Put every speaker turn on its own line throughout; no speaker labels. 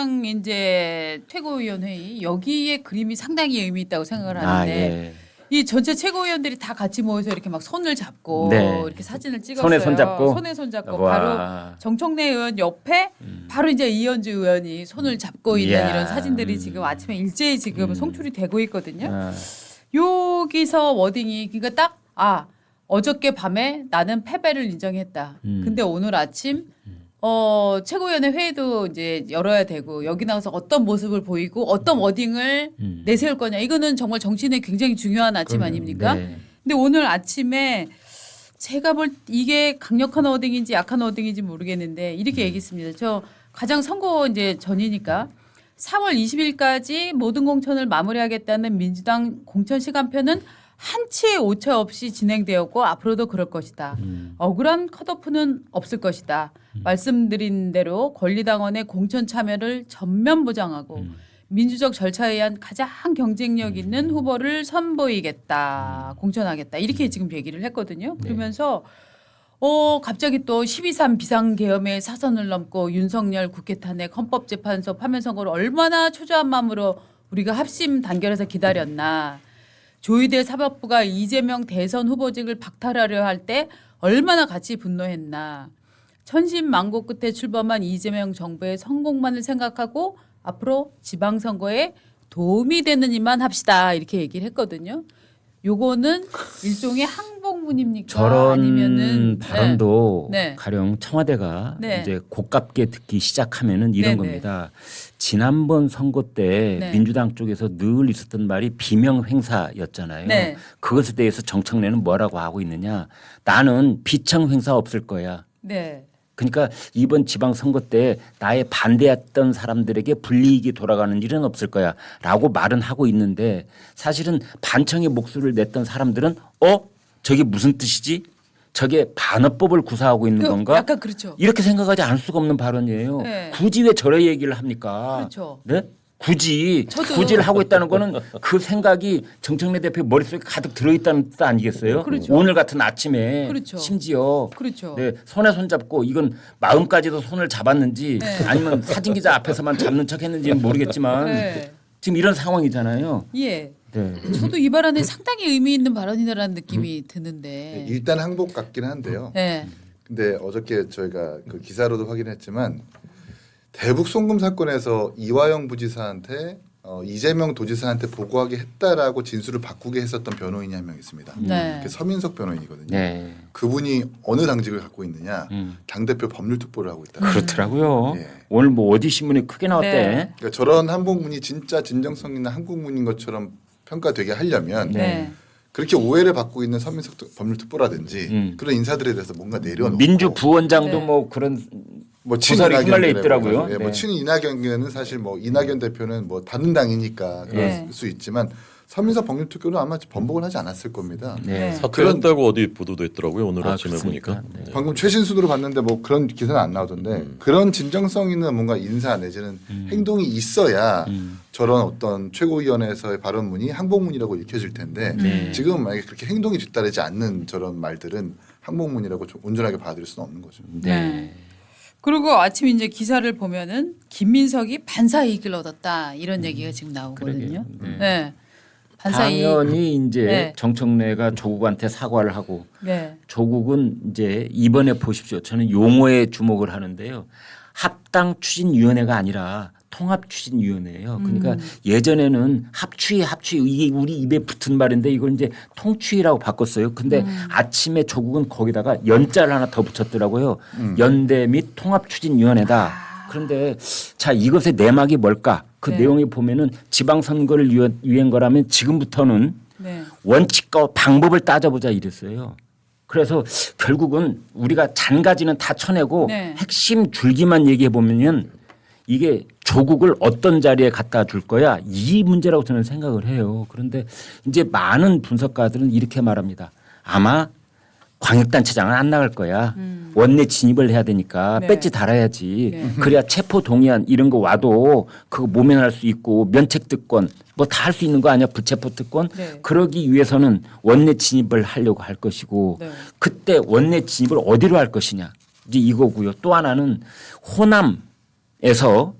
민주당 이제 최고위원회의 여기에 그림이 상당히 의미 있다고 생각을 하는데
예.
이 전체 최고위원들이 다 같이 모여서 이렇게 막 손을 잡고
네.
이렇게 사진을 찍었어요.
손에 손잡고?
손에 손잡고
와.
바로 정청래 의원 옆에 바로 이제 이현주 의원이 손을 잡고 있는
이야.
이런 사진들이 지금 아침에 일제히 지금 송출이 되고 있거든요.
아.
여기서 워딩이 그러니까 딱 어저께 밤에 나는 패배를 인정했다. 근데 오늘 아침 최고위원회 회의도 이제 열어야 되고 여기 나와서 어떤 모습을 보이고 어떤 워딩을 내세울 거냐. 이거는 정말 정치인의 굉장히 중요한 아침 아닙니까?
네.
근데 오늘 아침에 제가 볼 이게 강력한 워딩인지 약한 워딩인지 모르겠는데 이렇게 얘기했습니다. 저 가장 선거 이제 전이니까 3월 20일까지 모든 공천을 마무리하겠다는 민주당 공천 시간표는 한치의 오차 없이 진행되었고 앞으로도 그럴 것이다. 억울한 컷오프는 없을 것이다. 말씀드린 대로 권리당원의 공천 참여를 전면 보장하고 민주적 절차에 의한 가장 경쟁력 있는 후보를 선보이겠다. 공천하겠다. 이렇게 지금 얘기를 했거든요. 그러면서 갑자기 또 12.3 비상계엄의 사선을 넘고 윤석열 국회 탄핵 헌법재판소 파면 선거를 얼마나 초조한 마음으로 우리가 합심 단결해서 기다렸나. 조희대 사법부가 이재명 대선 후보직을 박탈하려 할 때 얼마나 같이 분노했나. 천신만고 끝에 출범한 이재명 정부의 성공만을 생각하고 앞으로 지방선거에 도움이 되는 일만 합시다. 이렇게 얘기를 했거든요. 요거는 일종의 항복문입니까?
저런
아니면은
발언도
네.
가령 청와대가
네.
이제 고깝게 듣기 시작하면은 이런
네,
겁니다. 지난번 선거 때
네.
민주당 쪽에서 늘 있었던 말이 비명 행사였잖아요.
네.
그것에 대해서 정청래는 뭐라고 하고 있느냐? 나는 비청 행사 없을 거야.
네.
그러니까 이번 지방선거 때 나의 반대했던 사람들에게 불이익이 돌아가는 일은 없을 거야 라고 말은 하고 있는데 사실은 반청의 목소리를 냈던 사람들은 저게 무슨 뜻이지? 저게 반어법을 구사하고 있는 건가?
약간 그렇죠.
이렇게 생각하지 않을 수가 없는 발언이에요.
네.
굳이 왜 저런 얘기를 합니까?
그렇죠.
네? 굳이를 하고 있다는 거는 그 생각이 정청래 대표 머릿속에 가득 들어있다는 뜻 아니겠어요?
그렇죠.
오늘 같은 아침에
그렇죠.
심지어
그렇죠.
네, 손에 손 잡고 이건 마음까지도 손을 잡았는지
네.
아니면 사진 기자 앞에서만 잡는 척 했는지는 모르겠지만
네.
지금 이런 상황이잖아요.
예.
네.
저도 이 발언이 상당히 의미 있는 발언이라는 느낌이 드는데.
일단 항복 같긴 한데요.
네.
근데 어저께 저희가 그 기사로도 확인했지만 대북 송금 사건에서 이화영 부지사한테 이재명 도지사한테 보고하게 했다라고 진술을 바꾸게 했었던 변호인이 한 명 있습니다.
네.
그게 서민석 변호인이거든요.
네.
그분이 어느 당직을 갖고 있느냐? 당대표 법률특보를 하고 있다.
그렇더라고요.
예.
오늘 뭐 어디 신문에 크게 나왔대.
네.
그러니까 저런 항복문이 진짜 진정성 있는 한국문인 것처럼 평가되게 하려면
네.
그렇게 오해를 받고 있는 서민석 법률특보라든지 그런 인사들에 대해서 뭔가 내려놓고
민주 부원장도
네.
뭐 그런
뭐
구설이 휘말려 있더라고요.
예, 뭐
네.
친이낙연은 사실 뭐 이낙연 대표는 뭐 다른 당이니까 그럴
네.
수 있지만 서민석 법률특보는 아마 번복을 하지 않았을 겁니다.
네.
사퇴했다고 어디 보도도 있더라고요. 오늘
아,
아침에
그렇습니까?
보니까.
네.
방금 최신수도로 봤는데 뭐 그런 기사는 안 나오던데 그런 진정성 있는 뭔가 인사 내지는 행동이 있어야 저런 어떤 최고위원회에서의 발언문이 항복문이라고 읽혀질 텐데
네.
지금 만약에 그렇게 행동이 뒤따르지 않는 저런 말들은 항복문이라고 좀 온전하게 받아들일 수는 없는 거죠.
네.
그리고 아침 이제 기사를 보면은 김민석이 반사 이익을 얻었다 이런 얘기가 지금 나오거든요.
그러게요.
네. 반사 이익.
당연히 이제
네.
정청래가 조국한테 사과를 하고
네.
조국은 이제 이번에 보십시오. 저는 용어에 주목을 하는데요. 합당추진위원회가 아니라 통합추진위원회예요. 그러니까 예전에는 합추위 이게 우리 입에 붙은 말인데 이걸 이제 통추위라고 바꿨어요. 근데 아침에 조국은 거기다가 연자를 하나 더 붙였더라고요. 연대 및 통합추진위원회다. 그런데 자 이것의 내막이 뭘까? 그
네.
내용에 보면은 지방선거를 위한 거라면 지금부터는
네.
원칙과 방법을 따져보자 이랬어요. 그래서 결국은 우리가 잔가지는 다 쳐내고
네.
핵심 줄기만 얘기해 보면은 이게 조국을 어떤 자리에 갖다 줄 거야 이 문제라고 저는 생각을 해요. 그런데 이제 많은 분석가들은 이렇게 말합니다. 아마 광역단체장은 안 나갈 거야. 원내 진입을 해야 되니까
네.
배지 달아야지.
네.
그래야 체포 동의안 이런 거 와도 그거 모면할 수 있고 면책 특권 뭐 다 할 수 있는 거 아니야 불체포 특권.
네.
그러기 위해서는 원내 진입을 하려고 할 것이고
네.
그때 원내 진입을 어디로 할 것이냐 이제 이거고요. 또 하나는 호남에서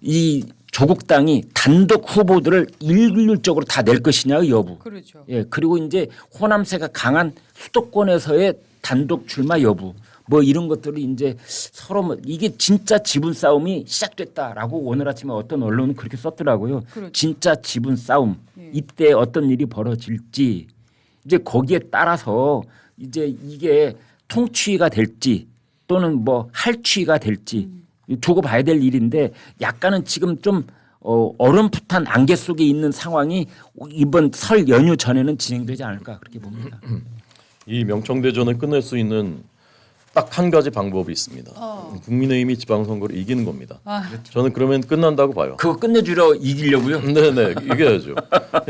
이 조국 당이 단독 후보들을 일률적으로 다 낼 것이냐 여부.
그렇죠.
예, 그리고 이제 호남세가 강한 수도권에서의 단독 출마 여부. 뭐 이런 것들이 이제 서로 뭐 이게 진짜 지분 싸움이 시작됐다라고 오늘 아침에 어떤 언론은 그렇게 썼더라고요.
그렇죠.
진짜 지분 싸움.
예.
이때 어떤 일이 벌어질지 이제 거기에 따라서 이제 이게 통치가 될지 또는 뭐 할취가 될지 두고 봐야 될 일인데 약간은 지금 좀 어렴풋한 안개 속에 있는 상황이 이번 설 연휴 전에는 진행되지 않을까 그렇게 봅니다.
이 명청대전을 끝낼 수 있는 딱 한 가지 방법이 있습니다. 국민의힘이 지방선거를 이기는 겁니다. 저는 그러면 끝난다고 봐요.
그거 끝내주려 이기려고요?
네네 이겨야죠.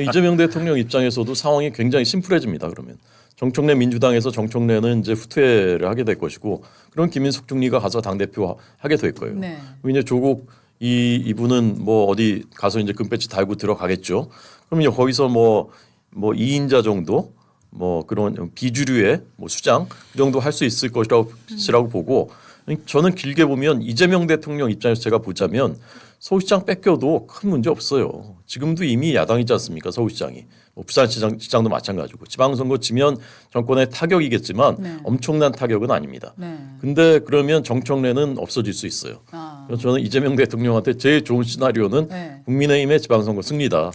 이재명 대통령 입장에서도 상황이 굉장히 심플해집니다. 그러면 정청래 민주당에서 정청래는 이제 후퇴를 하게 될 것이고 그런 김인숙 총리가 가서 당 대표 하게 될 거예요.
네.
그리고 이제 조국 이분은 뭐 어디 가서 이제 금배지 달고 들어가겠죠. 그러면 거기서 뭐 2인자 정도 뭐 그런 비주류의 뭐 수장 그 정도 할 수 있을 것이라고 보고 저는 길게 보면 이재명 대통령 입장에서 제가 보자면 서울시장 뺏겨도 큰 문제 없어요. 지금도 이미 야당이지 않습니까? 서울시장이. 뭐 부산시장도 마찬가지고 지방선거 지면 정권의 타격이겠지만
네.
엄청난 타격은 아닙니다.
네.
근데 그러면 정청래는 없어질 수 있어요. 그래서 저는 이재명 대통령한테 제일 좋은 시나리오는
네.
국민의힘의 지방선거 승리다.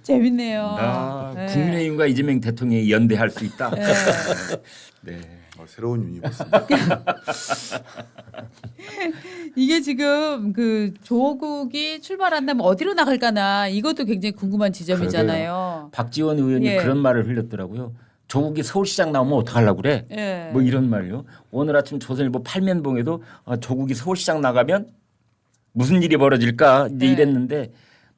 재밌네요. 네.
국민의힘과 이재명 대통령이 연대할 수 있다.
네.
네.
새로운 유니버스입니다.
이게 지금 그 조국이 출마한다면 어디로 나갈까나 이것도 굉장히 궁금한 지점이잖아요.
박지원 의원이
예.
그런 말을 흘렸더라고요. 조국이 서울시장 나오면 어떡하려고 그래?
예.
뭐 이런 말요. 오늘 아침 조선일보 팔면봉에도 조국이 서울시장 나가면 무슨 일이 벌어질까 이제
네.
이랬는데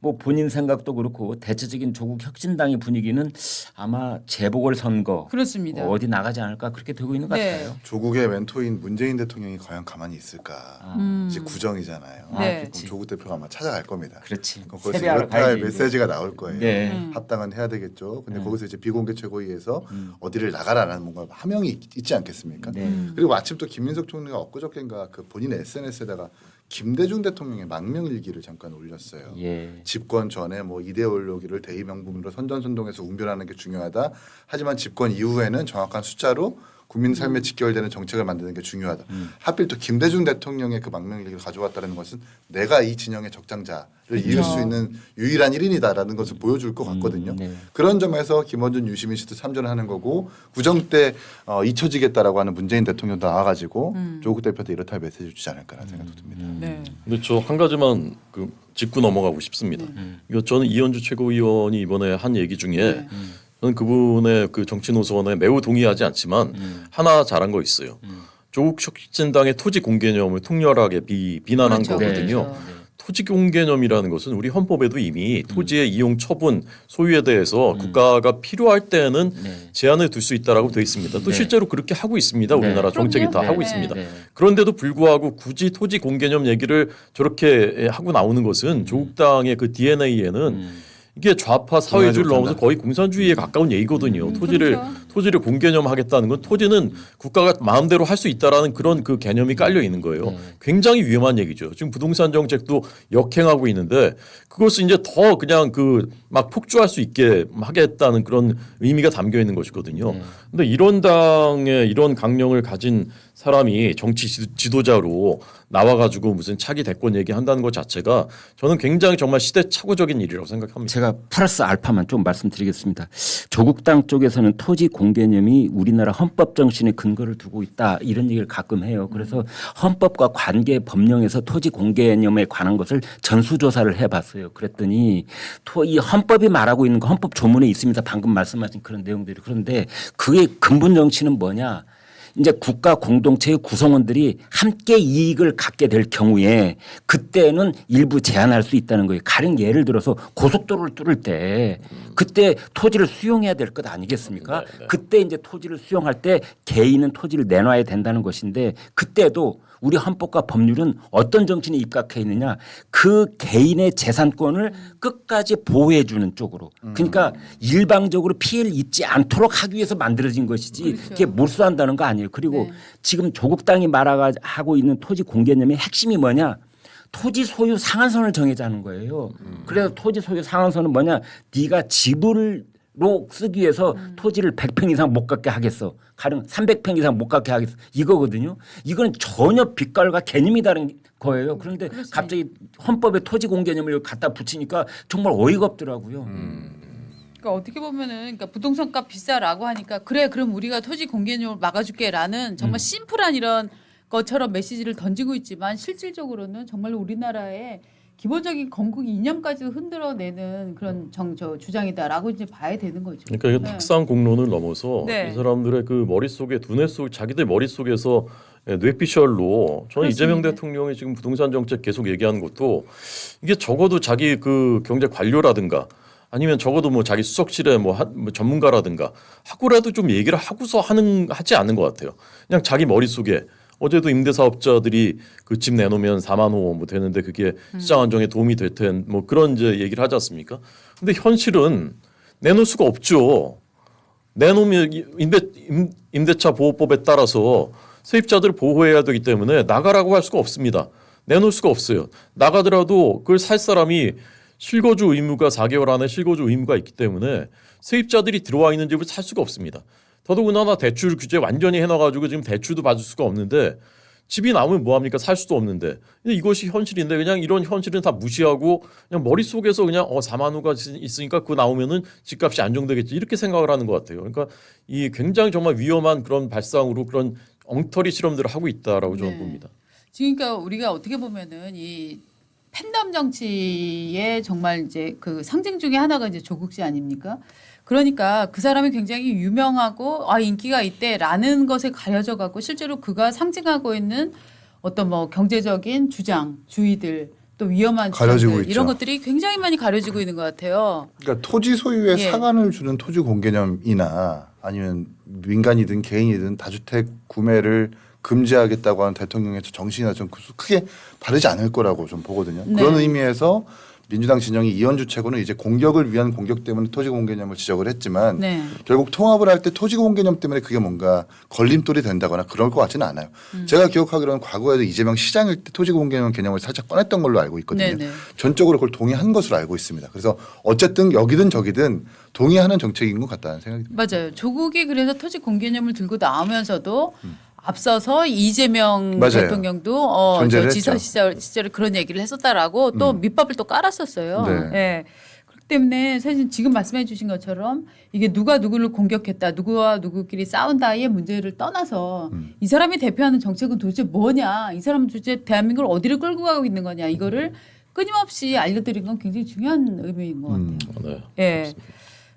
뭐 본인 생각도 그렇고 대체적인 조국 혁신당의 분위기는 아마 재보궐선거
그렇습니다.
어디 나가지 않을까 그렇게 되고 있는 것
네.
같아요.
조국의 멘토인 문재인 대통령이 과연 가만히 있을까? 이제 구정이잖아요.
네.
그럼 조국 대표가 아마 찾아갈 겁니다.
그렇지.
그럼 거기서
세배하러
이렇다 할
가야지, 이제.
메시지가 나올 거예요.
네.
합당은 해야 되겠죠. 근데 거기서 이제 비공개 최고위에서 어디를 나가라라는 뭔가 하명이 있지 않겠습니까?
네.
그리고 마침 또 김민석 총리가 엊그저께인가 그 본인의 SNS에다가 김대중 대통령의 망명일기를 잠깐 올렸어요.
예.
집권 전에 뭐 이데올로기를 대의 명분으로 선전선동해서 웅변하는 게 중요하다. 하지만 집권 이후에는 정확한 숫자로 국민 삶에 직결되는 정책을 만드는 게 중요하다. 하필 또 김대중 대통령의 그 망명일기를 가져왔다는 것은 내가 이 진영의 적장자를 이을 수 있는 유일한 1인이다라는 것을 보여줄 것 같거든요.
네.
그런 점에서 김원준 유시민 씨도 참전을 하는 거고 구정 때 잊혀지겠다라고 하는 문재인 대통령도 나와가지고 조국 대표한테 이렇다 할 메시지를 주지 않을까라는 생각도 듭니다.
네.
근데 저 한 가지만 짚고 넘어가고 싶습니다. 이거 저는 이현주 최고위원이 이번에 한 얘기 중에 저는 그분의 그 정치 노선에 매우 동의하지 않지만 하나 잘한 거 있어요. 조국 혁신당의 토지 공개념을 통렬하게 비난한
그렇죠.
거거든요.
그렇죠.
토지 공개념이라는 것은 우리 헌법에도 이미 토지의 이용 처분 소유에 대해서 국가가 필요할 때는 제한을 둘 수 있다라고 되어 있습니다. 또
네.
실제로 그렇게 하고 있습니다. 우리나라 정책이 다
그럼요.
하고
네.
있습니다.
네.
그런데도 불구하고 굳이 토지 공개념 얘기를 저렇게 하고 나오는 것은 조국 당의 그 DNA에는 이게 좌파 사회주의를 넘어서 거의 공산주의에 가까운 얘기거든요. 토지를 공개념하겠다는 건 토지는 국가가 마음대로 할 수 있다라는 그런 그 개념이 깔려 있는 거예요. 굉장히 위험한 얘기죠. 지금 부동산 정책도 역행하고 있는데 그것을 이제 더 그냥 막 폭주할 수 있게 하겠다는 그런 의미가 담겨 있는 것이거든요. 근데 이런 당의 이런 강령을 가진 사람이 정치 지도자로 나와가지고 무슨 차기 대권 얘기한다는 것 자체가 저는 굉장히 정말 시대착오적인 일이라고 생각합니다.
제가 플러스 알파만 좀 말씀드리겠습니다. 조국 당 쪽에서는 토지 공개념이 우리나라 헌법 정신에 근거를 두고 있다 이런 얘기를 가끔 해요. 그래서 헌법과 관계 법령에서 토지 공개념에 관한 것을 전수조사를 해봤어요. 그랬더니 이 헌법이 말하고 있는 거 헌법 조문에 있습니다. 방금 말씀하신 그런 내용들이. 그런데 그의 근본 정치는 뭐냐? 이제 국가 공동체의 구성원들이 함께 이익을 갖게 될 경우에 그때는 일부 제한할 수 있다는 거예요. 가령 예를 들어서 고속도로를 뚫을 때 그때 토지를 수용해야 될 것 아니겠습니까? 그때 이제 토지를 수용할 때 개인은 토지를 내놔야 된다는 것인데 그때도 우리 헌법과 법률은 어떤 정신이 입각해 있느냐 그 개인의 재산권을 끝까지 보호해 주는 쪽으로 그러니까 일방적으로 피해를 입지 않도록 하기 위해서 만들어진 것이지
그렇죠.
그게 몰수한다는 거 아니에요. 그리고
네.
지금 조국 당이 말하고 있는 토지 공개념의 핵심이 뭐냐 토지 소유 상한선을 정해자는 거예요. 그래서 토지 소유 상한선은 뭐냐? 네가 집으로 쓰기 위해서 토지를 100평 이상 못 갖게 하겠어. 가령 300평 이상 못 갖게 하겠어. 이거거든요. 이거는 전혀 빛깔과 개념이 다른 거예요. 그런데
그렇지.
갑자기 헌법에 토지 공개념을 갖다 붙이니까 정말 어이가 없더라고요.
그러니까 어떻게 보면은 그러니까 부동산 값 비싸라고 하니까 그래 그럼 우리가 토지 공개념을 막아줄게라는 정말 심플한 이런 것처럼 메시지를 던지고 있지만 실질적으로는 정말 우리나라의 기본적인 건국 이념까지 흔들어내는 그런 주장이다라고 이제 봐야 되는 거죠.
그러니까 이게
네.
탁상 공론을 넘어서
네.
이 사람들의 그 머릿속에 두뇌 속 자기들 머릿속에서 뇌피셜로 저는
그렇습니다.
이재명 대통령이 지금 부동산 정책 계속 얘기하는 것도 이게 적어도 자기 그 경제 관료라든가 아니면 적어도 뭐 자기 수석실에 뭐 전문가라든가 하고라도 좀 얘기를 하고서 하지 않는 것 같아요. 그냥 자기 머릿속에 어제도 임대사업자들이 그 집 내놓으면 4만 호 뭐 되는데 그게 시장 안정에 도움이 될 텐 뭐 그런 이제 얘기를 하지 않습니까? 근데 현실은 내놓을 수가 없죠. 내놓으면 임대차 보호법에 따라서 세입자들을 보호해야 되기 때문에 나가라고 할 수가 없습니다. 내놓을 수가 없어요. 나가더라도 그걸 살 사람이 실거주 의무가 4개월 안에 실거주 의무가 있기 때문에 세입자들이 들어와 있는 집을 살 수가 없습니다. 더더군다나 대출 규제 완전히 해놔가지고 지금 대출도 받을 수가 없는데 집이 나오면 뭐합니까? 살 수도 없는데 이것이 현실인데 그냥 이런 현실은 다 무시하고 그냥 머릿속에서 그냥 4만 호가 있으니까 그거 나오면은 집값이 안정되겠지 이렇게 생각을 하는 것 같아요. 그러니까 이 굉장히 정말 위험한 그런 발상으로 그런 엉터리 실험들을 하고 있다라고 저는
네.
봅니다.
지금 그러니까 우리가 어떻게 보면은 이 팬덤 정치의 정말 이제 그 상징 중에 하나가 이제 조국 씨 아닙니까? 그러니까 그 사람이 굉장히 유명하고 인기가 있대라는 것에 가려져 갖고 실제로 그가 상징하고 있는 어떤 뭐 경제적인 주장, 주의들 또 위험한
가려지고
주장들 이런
있죠.
것들이 굉장히 많이 가려지고 있는 것 같아요.
그러니까 토지 소유에
예.
상한을 주는 토지 공개념이나 아니면 민간이든 개인이든 다주택 구매를 금지하겠다고 하는 대통령의 정신이나 좀 크게 다르지 않을 거라고 좀 보거든요.
네.
그런 의미에서 민주당 진영이 이현주 최고는 이제 공격을 위한 공격 때문에 토지 공개념을 지적을 했지만
네.
결국 통합을 할 때 토지 공개념 때문에 그게 뭔가 걸림돌이 된다거나 그럴 것 같지는 않아요. 제가 기억하기로는 과거에도 이재명 시장일 때 토지 공개념 개념을 살짝 꺼냈던 걸로 알고 있거든요.
네네.
전적으로 그걸 동의한 것으로 알고 있습니다. 그래서 어쨌든 여기든 저기든 동의하는 정책인 것 같다는 생각이 듭니다.
맞아요. 조국이 그래서 토지 공개념을 들고 나오면서도 앞서서 이재명
맞아요.
대통령도
존재를
저 지사
했죠.
시절에 그런 얘기를 했었다라고 또 밑밥을 또 깔았었어요.
네.
예. 그렇기 때문에 사실 지금 말씀해 주신 것처럼 이게 누가 누구를 공격했다, 누구와 누구끼리 싸운다의 문제를 떠나서 이 사람이 대표하는 정책은 도대체 뭐냐, 이 사람은 도대체 대한민국을 어디를 끌고 가고 있는 거냐 이거를 끊임없이 알려드린 건 굉장히 중요한 의미인 것 같아요.
네.
예.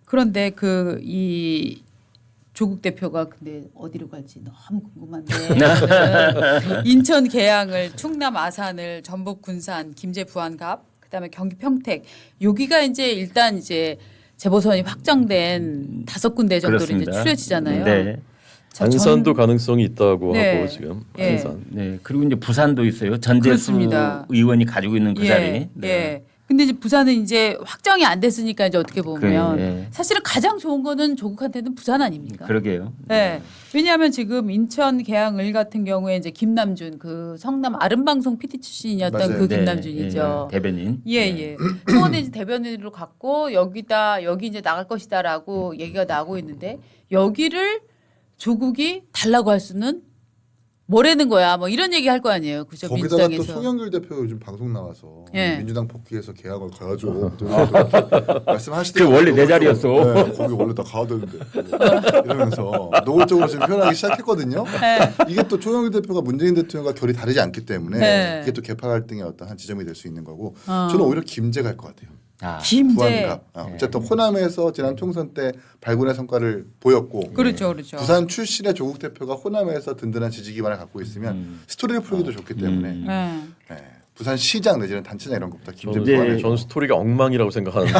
그런데 이 조국 대표가 근데 어디로 갈지 너무 궁금한데 인천 계양을 충남 아산을 전북 군산 김제 부안갑 그다음에 경기 평택 여기가 이제 일단 이제 재보선이 확정된 5군데 정도로 이제
그렇습니다.
추려지잖아요.
네.
자,
안산도 가능성이 있다고
네.
하고 지금
예.
안산.
네. 그리고 이제 부산도 있어요. 전재수
그렇습니다.
의원이 가지고 있는 그 자리. 네.
예. 근데 이제 부산은 이제 확정이 안 됐으니까 이제 어떻게 보면
예.
사실은 가장 좋은 거는 조국한테는 부산 아닙니까?
그러게요.
네. 왜냐하면 지금 인천 계양을 같은 경우에 이제 김남준 그 성남 아름방송 PD 출신이었던
맞아요.
그
네,
김남준이죠.
예, 대변인.
예. 청와대 이제 대변인으로 갔고 여기 이제 나갈 것이다라고 얘기가 나오고 있는데 여기를 조국이 달라고 할 수는 뭐라는 거야? 뭐 이런 얘기 할 거 아니에요. 그죠?
거기다가 또
민주당에서.
송영길 대표 요즘 방송 나와서
예.
민주당 복귀해서 계약을 가야죠. 말씀하시더라고요.
그 원래 내 자리였어.
네, 거기 원래 다 가야 되는데 이러면서 노골적으로 지금 표현하기 시작했거든요. 이게 또 송영길 대표가 문재인 대통령과 결이 다르지 않기 때문에
네.
이게 또 개파 갈등의 어떤 한 지점이 될 수 있는 거고 저는 오히려 김제 갈 것 같아요.
아,
김제.
부안갑. 어쨌든 호남에서 지난 총선 때 발군의 성과를 보였고
그렇죠.
부산 출신의 조국 대표가 호남에서 든든한 지지 기반을 갖고 있으면 스토리를 풀기도 좋기 때문에
네.
네. 부산 시장 내지는 단체장 이런 것보다 김제
저는,
부안을
저는 스토리가 엉망이라고 생각하는데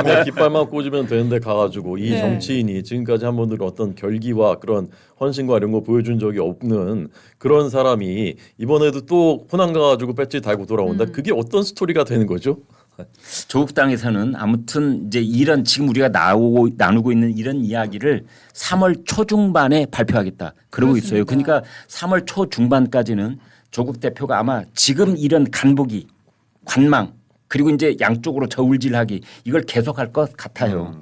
그냥 깃발만 꽂으면 되는데 가가지고 이
네.
정치인이 지금까지 한 번도 어떤 결기와 그런 헌신과 이런 거 보여준 적이 없는 그런 사람이 이번에도 또 호남 가가지고 배지 달고 돌아온다. 그게 어떤 스토리가 되는 거죠?
조국당에서는 아무튼 이제 이런 지금 우리가 나누고 있는 이런 이야기를 3월 초중반에 발표하겠다. 그러고 있어요. 그러니까 3월 초중반까지는 조국 대표가 아마 지금 이런 간보기, 관망 그리고 이제 양쪽으로 저울질하기 이걸 계속할 것 같아요.